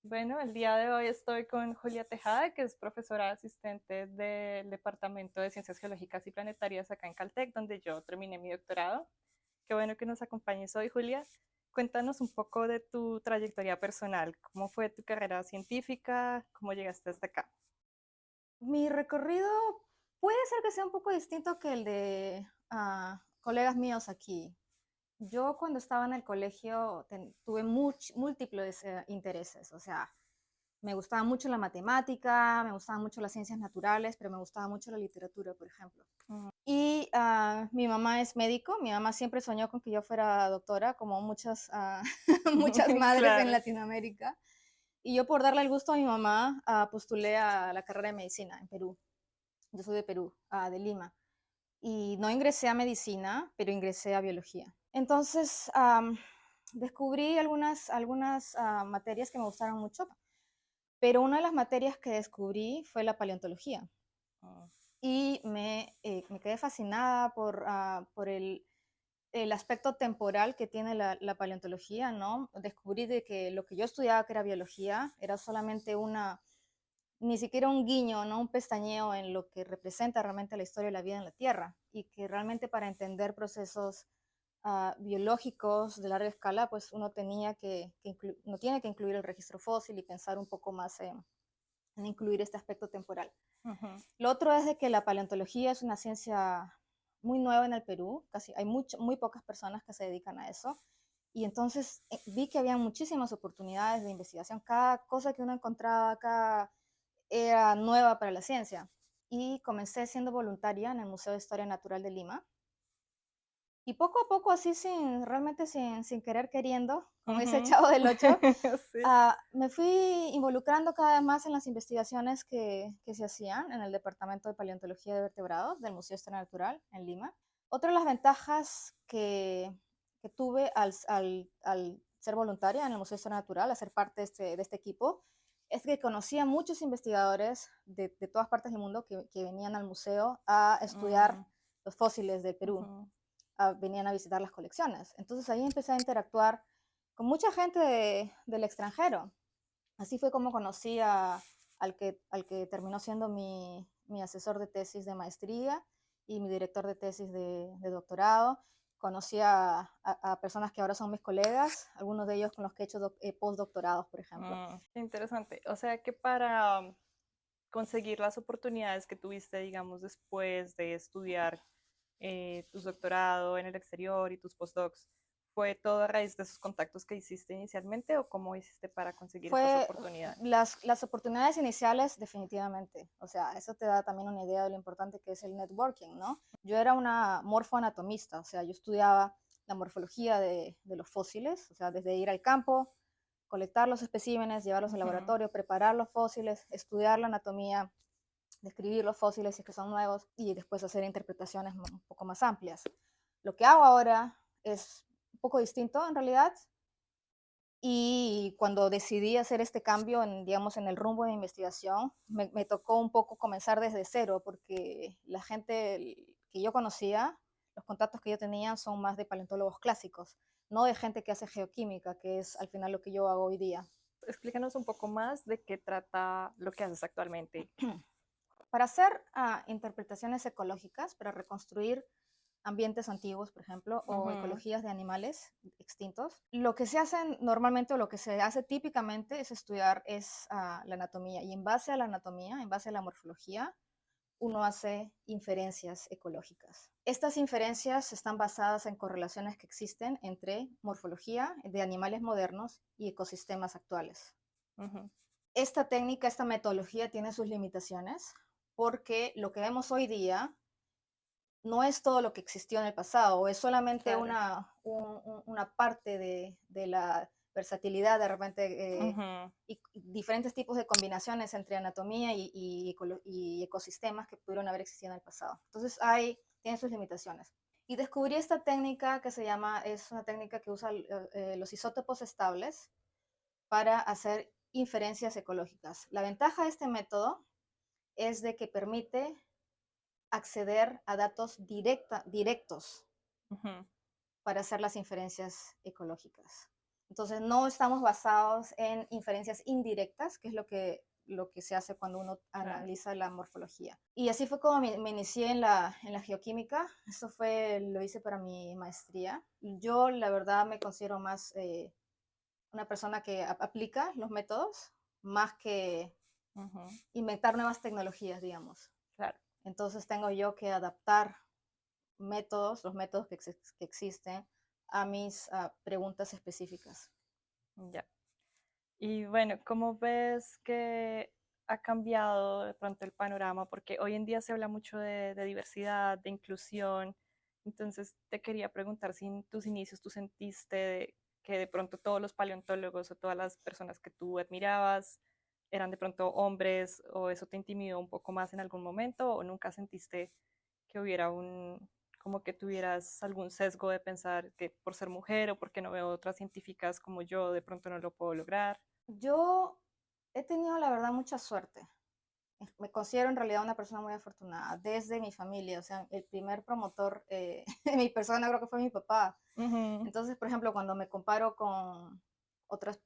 Bueno, el día de hoy estoy con Julia Tejada, que es profesora asistente del Departamento de Ciencias Geológicas y Planetarias acá en Caltech, donde yo terminé mi doctorado. Qué bueno que nos acompañes hoy, Julia. Cuéntanos un poco de tu trayectoria personal. ¿Cómo fue tu carrera científica? ¿Cómo llegaste hasta acá? Mi recorrido puede ser que sea un poco distinto que el de colegas míos aquí. Yo cuando estaba en el colegio tuve múltiples intereses, o sea, me gustaba mucho la matemática, me gustaban mucho las ciencias naturales, pero me gustaba mucho la literatura, por ejemplo. Mm, Y mi mamá es médico, mi mamá siempre soñó con que yo fuera doctora, como muchas, muchas madres en claro. Latinoamérica. Y yo por darle el gusto a mi mamá, postulé a la carrera de medicina en Perú. Yo soy de Perú, de Lima. Y no ingresé a medicina, pero ingresé a biología. Entonces, descubrí algunas materias que me gustaron mucho, pero una de las materias que descubrí fue la paleontología. Mm, Y me quedé fascinada por el aspecto temporal que tiene la paleontología, ¿no? Descubrí de que lo que yo estudiaba, que era biología, era solamente ni siquiera un guiño, ¿no? Un pestañeo en lo que representa realmente la historia de la vida en la Tierra y que realmente para entender procesos biológicos de larga escala, pues uno tiene que incluir el registro fósil y pensar un poco más en incluir este aspecto temporal. ujú. Lo otro es de que la paleontología es una ciencia muy nueva en el Perú, hay muy pocas personas que se dedican a eso, y entonces vi que había muchísimas oportunidades de investigación, cada cosa que uno encontraba acá era nueva para la ciencia, y comencé siendo voluntaria en el Museo de Historia Natural de Lima, y poco a poco, así realmente sin querer queriendo, como dice el Ujú. Chavo del Ocho, Sí. me fui involucrando cada vez más en las investigaciones que se hacían en el Departamento de Paleontología de Vertebrados del Museo de Historia Natural en Lima. Otra de las ventajas que tuve al ser voluntaria en el Museo de Historia Natural, a ser parte de este equipo, es que conocí a muchos investigadores de todas partes del mundo que venían al museo a estudiar Mm, los fósiles del Perú, ujú. venían a visitar las colecciones. Entonces ahí empecé a interactuar con mucha gente del extranjero. Así fue como conocí al que terminó siendo mi asesor de tesis de maestría y mi director de tesis de doctorado. Conocí a personas que ahora son mis colegas, algunos de ellos con los que he hecho postdoctorados, por ejemplo. Qué interesante. O sea que para conseguir las oportunidades que tuviste, digamos, después de estudiar tu doctorado en el exterior y tus postdocs, ¿fue todo a raíz de esos contactos que hiciste inicialmente o cómo hiciste para conseguir estas Fue oportunidades? las oportunidades iniciales, definitivamente. O sea, eso te da también una idea de lo importante que es el networking, ¿no? Yo era una morfoanatomista, o sea, yo estudiaba la morfología de los fósiles, o sea, desde ir al campo, colectar los especímenes, llevarlos al Ujú. laboratorio, preparar los fósiles, estudiar la anatomía, describir los fósiles si es que son nuevos y después hacer interpretaciones un poco más amplias. Lo que hago ahora es un poco distinto en realidad, y cuando decidí hacer este cambio digamos, en el rumbo de mi investigación, me tocó un poco comenzar desde cero, porque la gente que yo conocía, los contactos que yo tenía son más de paleontólogos clásicos, no de gente que hace geoquímica, que es al final lo que yo hago hoy día. Explícanos un poco más de qué trata lo que haces actualmente. Para hacer interpretaciones ecológicas, para reconstruir ambientes antiguos, por ejemplo, o Ujú, ecologías de animales extintos. Lo que se hace normalmente o lo que se hace típicamente es estudiar la anatomía y en base a la anatomía, en base a la morfología, uno hace inferencias ecológicas. Estas inferencias están basadas en correlaciones que existen entre morfología de animales modernos y ecosistemas actuales. ujú. Esta técnica, esta metodología tiene sus limitaciones porque lo que vemos hoy día no es todo lo que existió en el pasado, o es solamente Claro. una parte de la versatilidad de repente Ujú. y diferentes tipos de combinaciones entre anatomía y ecosistemas que pudieron haber existido en el pasado. Entonces tiene sus limitaciones. Y descubrí esta técnica es una técnica que usa los isótopos estables para hacer inferencias ecológicas. La ventaja de este método es de que permite acceder a datos directos Ujú. para hacer las inferencias ecológicas. Entonces, no estamos basados en inferencias indirectas, que es lo que se hace cuando uno Claro. analiza la morfología. Y así fue como me inicié en la geoquímica. Eso fue, lo hice para mi maestría. Yo, la verdad, me considero más una persona que aplica los métodos, más que Ujú, inventar nuevas tecnologías, digamos. claro, Entonces, tengo yo que adaptar métodos, los métodos que existen, a mis preguntas específicas. ya. Y bueno, ¿cómo ves que ha cambiado de pronto el panorama? Porque hoy en día se habla mucho de diversidad, de inclusión. Entonces, te quería preguntar si en tus inicios tú sentiste que de pronto todos los paleontólogos o todas las personas que tú admirabas eran de pronto hombres, o eso te intimidó un poco más en algún momento, o nunca sentiste que hubiera como que tuvieras algún sesgo de pensar que por ser mujer o porque no veo otras científicas como yo, de pronto no lo puedo lograr. Yo he tenido, la verdad, mucha suerte. Me considero en realidad una persona muy afortunada desde mi familia. O sea, el primer promotor de mi persona creo que fue mi papá. Ujú, Entonces, por ejemplo, cuando me comparo con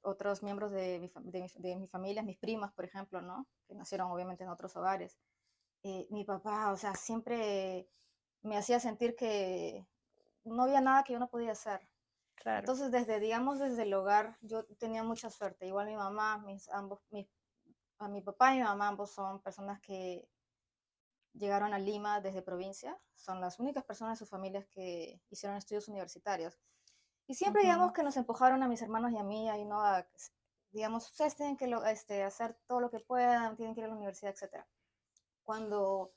otros miembros de mi familia, mis primas, por ejemplo, ¿no? Que nacieron obviamente en otros hogares. Mi papá, o sea, siempre me hacía sentir que no había nada que yo no podía hacer. claro. Entonces, desde, digamos, desde el hogar, yo tenía mucha suerte. Igual mi mamá, a mi papá y mi mamá ambos son personas que llegaron a Lima desde provincia. Son las únicas personas de sus familias que hicieron estudios universitarios. Y siempre, digamos, Ujú, que nos empujaron a mis hermanos y a mí, ahí, ¿no? Digamos, ustedes tienen que hacer todo lo que puedan, tienen que ir a la universidad, etcétera. Cuando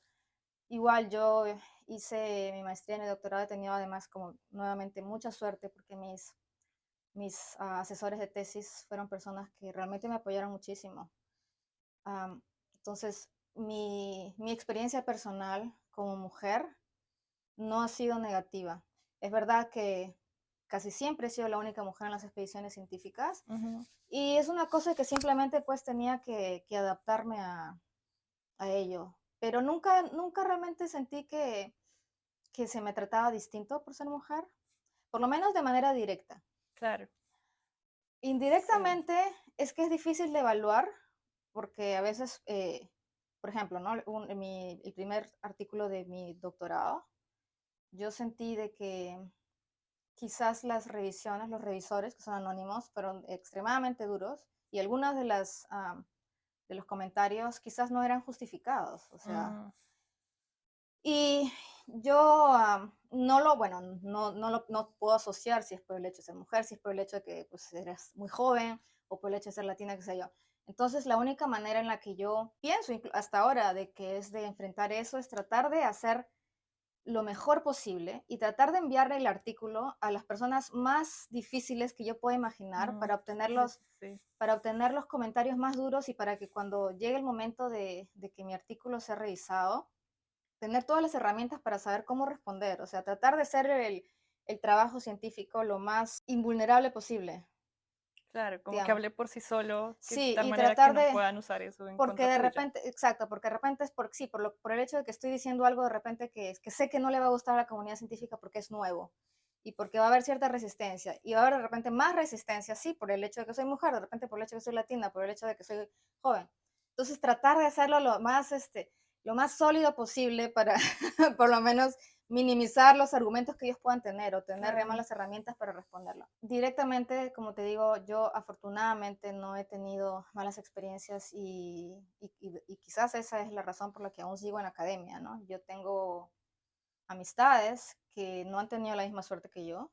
igual yo hice mi maestría y mi doctorado, he tenido además como nuevamente mucha suerte porque mis asesores de tesis fueron personas que realmente me apoyaron muchísimo. Entonces, mi experiencia personal como mujer no ha sido negativa. Es verdad que casi siempre he sido la única mujer en las expediciones científicas ujú, y es una cosa que simplemente pues tenía que adaptarme a ello. Pero nunca realmente sentí que se me trataba distinto por ser mujer, por lo menos de manera directa. claro, sí. Indirectamente es que es difícil de evaluar porque a veces, por ejemplo, ¿no? El primer artículo de mi doctorado, yo sentí de que quizás las revisiones, los revisores, que son anónimos, fueron extremadamente duros y algunas de los comentarios quizás no eran justificados. O sea, Mm, y yo bueno, no puedo asociar si es por el hecho de ser mujer, si es por el hecho de que pues, eres muy joven o por el hecho de ser latina, qué sé yo. Entonces, la única manera en la que yo pienso hasta ahora de que es de enfrentar eso es tratar de hacer lo mejor posible y tratar de enviarle el artículo a las personas más difíciles que yo pueda imaginar mm, sí, sí, sí. para obtener los comentarios más duros y para que cuando llegue el momento de que mi artículo sea revisado, tener todas las herramientas para saber cómo responder, o sea, tratar de hacer el trabajo científico lo más invulnerable posible, Claro, como que digamos. hable por sí solo, que de Sí, tal y manera que tratar no de, puedan usar eso en porque contra de tuya. repente, exacto, porque de repente es sí, por el hecho de que estoy diciendo algo de repente que sé que no le va a gustar a la comunidad científica porque es nuevo y porque va a haber cierta resistencia y va a haber de repente más resistencia, sí, por el hecho de que soy mujer, de repente por el hecho de que soy latina, por el hecho de que soy joven. Entonces tratar de hacerlo lo más sólido posible para por lo menos minimizar los argumentos que ellos puedan tener o tener además Claro. las herramientas para responderlo. Directamente, como te digo, yo afortunadamente no he tenido malas experiencias y quizás esa es la razón por la que aún sigo en academia, ¿no? Yo tengo amistades que no han tenido la misma suerte que yo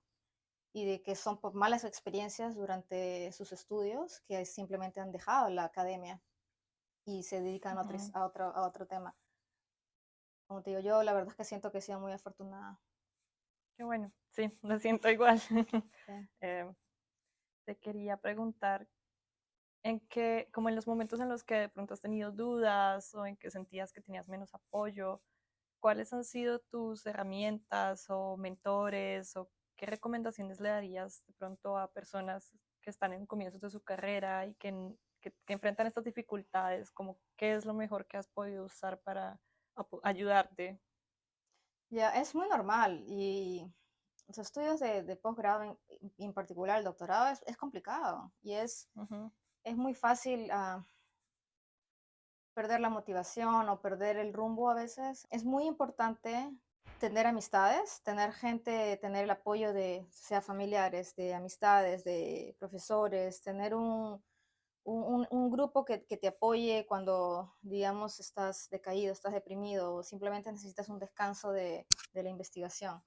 y de que son por malas experiencias durante sus estudios que simplemente han dejado la academia y se dedican Ujú, a otro tema. Como te digo, yo la verdad es que siento que he sido muy afortunada. qué bueno, sí, lo siento igual. Sí. Eh, te quería preguntar en qué, como en los momentos en los que de pronto has tenido dudas o en que sentías que tenías menos apoyo, ¿cuáles han sido tus herramientas o mentores o qué recomendaciones le darías de pronto a personas que están en comienzos de su carrera y que enfrentan estas dificultades? Como, ¿qué es lo mejor que has podido usar para ayudarte? Ya, es muy normal y los estudios de posgrado, en particular el doctorado, es complicado y Ujú, es muy fácil perder la motivación o perder el rumbo a veces. Es muy importante tener amistades, tener gente, tener el apoyo de, sea familiares, de amistades, de profesores, tener un grupo que te apoye cuando, digamos, estás decaído, estás deprimido o simplemente necesitas un descanso de la investigación.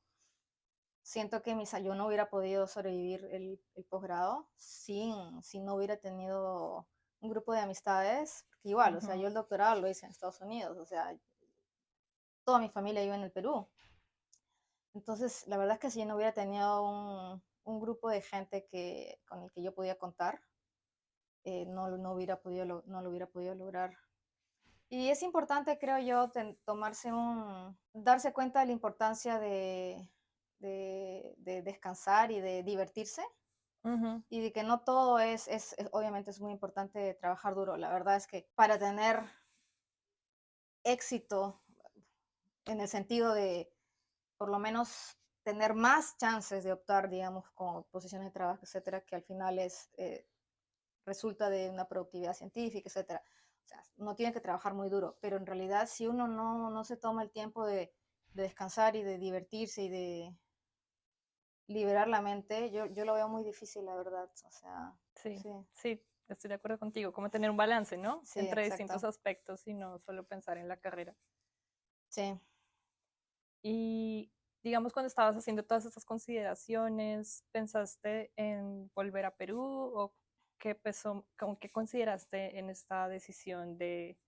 Siento que yo no hubiera podido sobrevivir el posgrado si no hubiera tenido un grupo de amistades, porque igual, o sea, ujú. yo el doctorado lo hice en Estados Unidos, o sea, toda mi familia vive en el Perú. Entonces, la verdad es que si yo no hubiera tenido un grupo de gente con el que yo podía contar, no hubiera podido, no lo hubiera podido lograr. Y es importante, creo yo, darse cuenta de la importancia de descansar y de divertirse Ujú, y de que no todo obviamente es muy importante trabajar duro. La verdad es que para tener éxito en el sentido de por lo menos tener más chances de optar, digamos, con posiciones de trabajo, etcétera, que al final resulta de una productividad científica, etcétera. O sea, uno tiene que trabajar muy duro, pero en realidad si uno no se toma el tiempo de descansar y de divertirse y de liberar la mente, yo lo veo muy difícil, la verdad. O sea, sí, sí, sí, estoy de acuerdo contigo. Como tener un balance, ¿no? sí, Entre distintos exacto. aspectos y no solo pensar en la carrera. Sí. Y digamos, cuando estabas haciendo todas estas consideraciones, ¿pensaste en volver a Perú o qué pesó, como qué consideraste en esta decisión de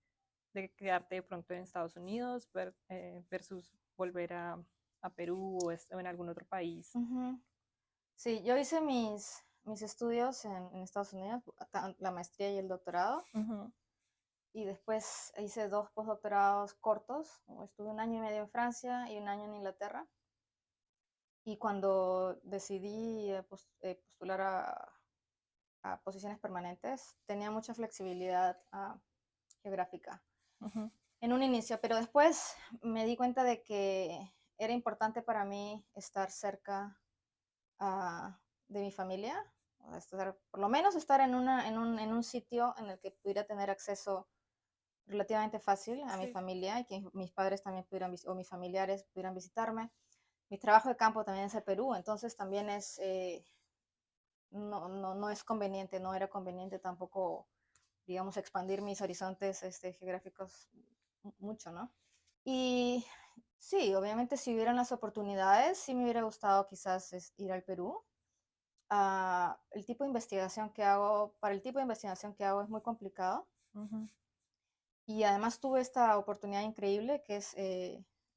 quedarte de pronto en Estados Unidos versus volver a Perú o en algún otro país? Ujú. Sí, yo hice mis estudios en Estados Unidos, la maestría y el doctorado, Ujú, y después hice dos postdoctorados cortos. Estuve un año y medio en Francia y un año en Inglaterra. Y cuando decidí postular a posiciones permanentes, tenía mucha flexibilidad geográfica ujú, en un inicio, pero después me di cuenta de que era importante para mí estar cerca de mi familia, por lo menos estar en un sitio en el que pudiera tener acceso relativamente fácil a mi sí, familia y que mis padres también o mis familiares pudieran visitarme. Mi trabajo de campo también es el Perú, entonces también no es conveniente, no era conveniente tampoco, digamos, expandir mis horizontes geográficos mucho, ¿no? Y sí, obviamente si hubieran las oportunidades, sí me hubiera gustado quizás ir al Perú. El tipo de investigación que hago, para el tipo de investigación que hago es muy complicado ujú, y además tuve esta oportunidad increíble que es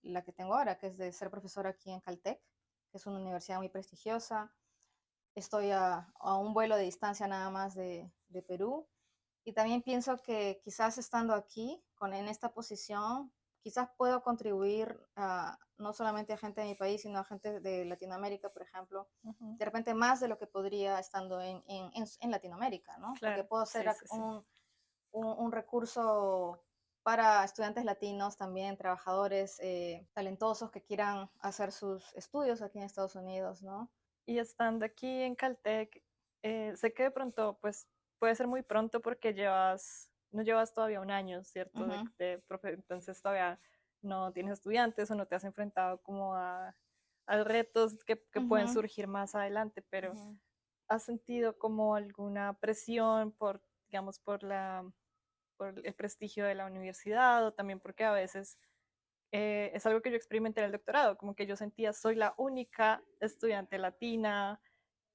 la que tengo ahora, que es de ser profesora aquí en Caltech, que es una universidad muy prestigiosa. Estoy a un vuelo de distancia nada más de Perú. Y también pienso que quizás estando aquí, en esta posición, quizás puedo contribuir no solamente a gente de mi país, sino a gente de Latinoamérica, por ejemplo, ujú. de repente más de lo que podría estando en Latinoamérica, ¿no? Porque Claro, puedo sí, ser sí, sí. un recurso para estudiantes latinos, también trabajadores talentosos que quieran hacer sus estudios aquí en Estados Unidos, ¿no? Y estando aquí en Caltech, sé que de pronto, pues puede ser muy pronto porque no llevas todavía un año, ¿cierto? Ujú, Entonces todavía no tienes estudiantes o no te has enfrentado como a retos que pueden ujú, surgir más adelante, pero ujú. ¿has sentido como alguna presión por, digamos, por el prestigio de la universidad o también porque a veces es algo que yo experimenté en el doctorado, como que yo sentía soy la única estudiante latina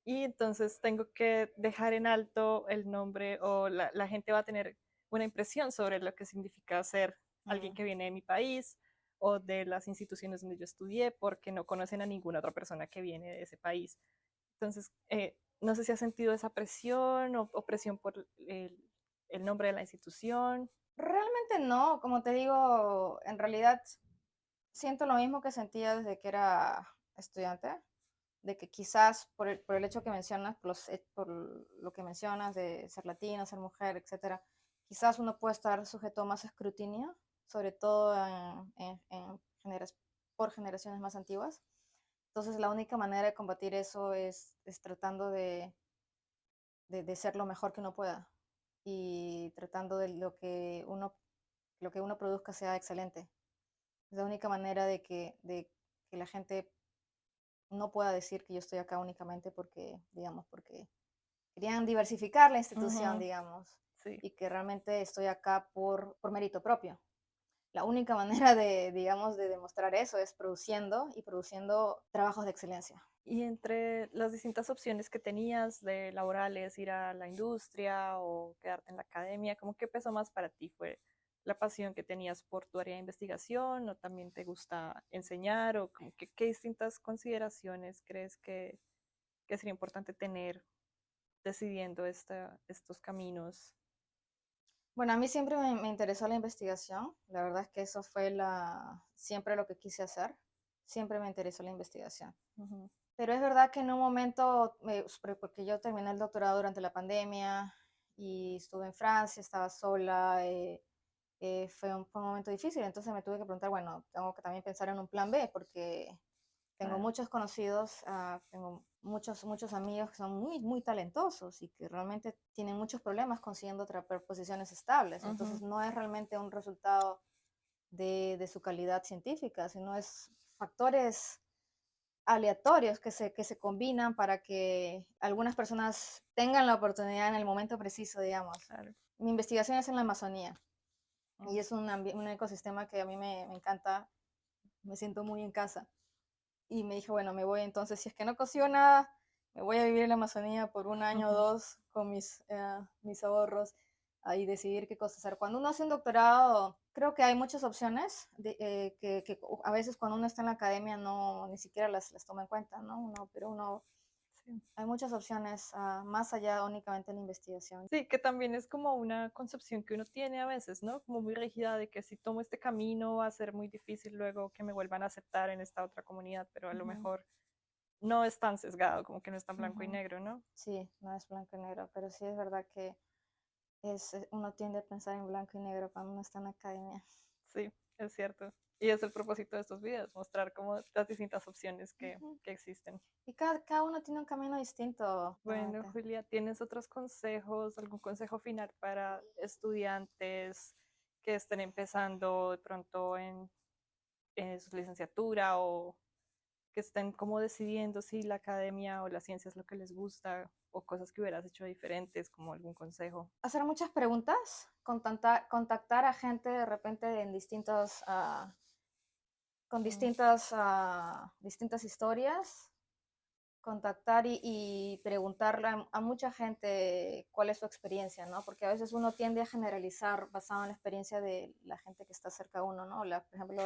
y entonces tengo que dejar en alto el nombre o la gente va a tener una impresión sobre lo que significa ser alguien Mm. que viene de mi país o de las instituciones donde yo estudié porque no conocen a ninguna otra persona que viene de ese país. Entonces, no sé si has sentido esa presión o presión por el nombre de la institución. Realmente no, como te digo, en realidad siento lo mismo que sentía desde que era estudiante, de que quizás por el hecho que mencionas, por lo que mencionas de ser latino, ser mujer, etcétera, quizás uno puede estar sujeto a más escrutinio, sobre todo por generaciones más antiguas. Entonces la única manera de combatir eso es tratando de ser lo mejor que uno pueda y tratando de lo que uno produzca sea excelente. Es la única manera de que la gente no pueda decir que yo estoy acá únicamente porque, digamos, porque querían diversificar la institución, Ujú, digamos, sí. y que realmente estoy acá por mérito propio. La única manera de, digamos, de demostrar eso es produciendo y produciendo trabajos de excelencia. Y entre las distintas opciones que tenías de laborales, ir a la industria o quedarte en la academia, ¿cómo que pesó más para ti? ¿Fue la pasión que tenías por tu área de investigación o también te gusta enseñar o como que, qué distintas consideraciones crees que sería importante tener decidiendo estos caminos? Bueno, a mí siempre me interesó la investigación. La verdad es que eso fue siempre lo que quise hacer. Siempre me interesó la investigación. Ujú. Pero es verdad que en un momento, porque yo terminé el doctorado durante la pandemia y estuve en Francia, estaba sola, fue un momento difícil, entonces me tuve que preguntar, bueno, tengo que también pensar en un plan B, porque tengo Claro. muchos conocidos, tengo muchos amigos que son muy talentosos y que realmente tienen muchos problemas consiguiendo posiciones estables. Entonces Ujú. no es realmente un resultado de su calidad científica, sino es factores aleatorios que se combinan para que algunas personas tengan la oportunidad en el momento preciso, digamos. Claro. Mi investigación es en la Amazonía Mm. y es un ecosistema que a mí me encanta, me siento muy en casa. Y me dije, bueno, me voy entonces, si es que no consigo nada, me voy a vivir en la Amazonía por un año o Ujú. dos con mis ahorros y decidir qué cosa hacer. Cuando uno hace un doctorado, creo que hay muchas opciones que a veces cuando uno está en la academia no ni siquiera las toma en cuenta, ¿no? Pero Sí. hay muchas opciones más allá únicamente de la investigación. Sí, que también es como una concepción que uno tiene a veces, ¿no? Como muy rígida de que si tomo este camino va a ser muy difícil luego que me vuelvan a aceptar en esta otra comunidad, pero a lo Ujú, mejor no es tan sesgado, como que no es tan blanco y ujú. negro, ¿no? Sí, no es blanco y negro, pero sí es verdad que uno tiende a pensar en blanco y negro cuando uno está en la academia. Sí, es cierto. Y es el propósito de estos videos, mostrar como las distintas opciones Ujú. que existen. Y cada uno tiene un camino distinto, Bueno, realmente. Julia, ¿tienes otros consejos, algún consejo final para estudiantes que estén empezando de pronto en su licenciatura o que estén como decidiendo si la academia o la ciencia es lo que les gusta o cosas que hubieras hecho diferentes, como algún consejo? Hacer muchas preguntas, contactar a gente de repente con Mm. distintas historias, contactar y preguntarle a mucha gente cuál es su experiencia, ¿no? Porque a veces uno tiende a generalizar basado en la experiencia de la gente que está cerca a uno, ¿no? Por ejemplo,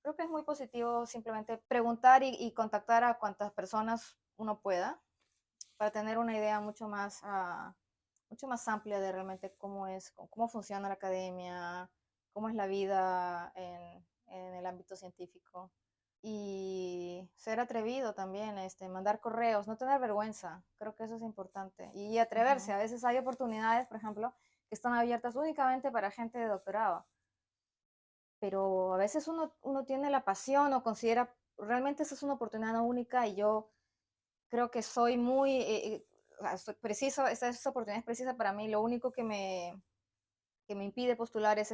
creo que es muy positivo simplemente preguntar y contactar a cuantas personas uno pueda para tener una idea mucho más amplia de realmente cómo funciona la academia, cómo es la vida en el ámbito científico. Y ser atrevido también, mandar correos, no tener vergüenza, creo que eso es importante. Y atreverse, Ujú. a veces hay oportunidades, por ejemplo, que están abiertas únicamente para gente de doctorado, pero a veces uno tiene la pasión o considera, realmente esa es una oportunidad única y yo creo que soy preciso, esa oportunidad es precisa para mí. Lo único que me impide postular es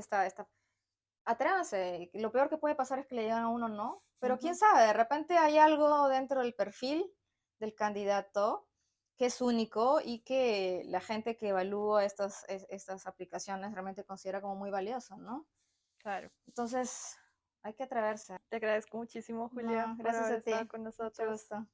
atrévanse. Lo peor que puede pasar es que le digan a uno no, pero quién Ujú. sabe, de repente hay algo dentro del perfil del candidato que es único y que la gente que evalúa estas aplicaciones realmente considera como muy valioso, ¿no? Claro. Entonces, hay que atreverse. Te agradezco muchísimo, Julia, No, por gracias haber a estado ti. con Mucho nosotros. gusto.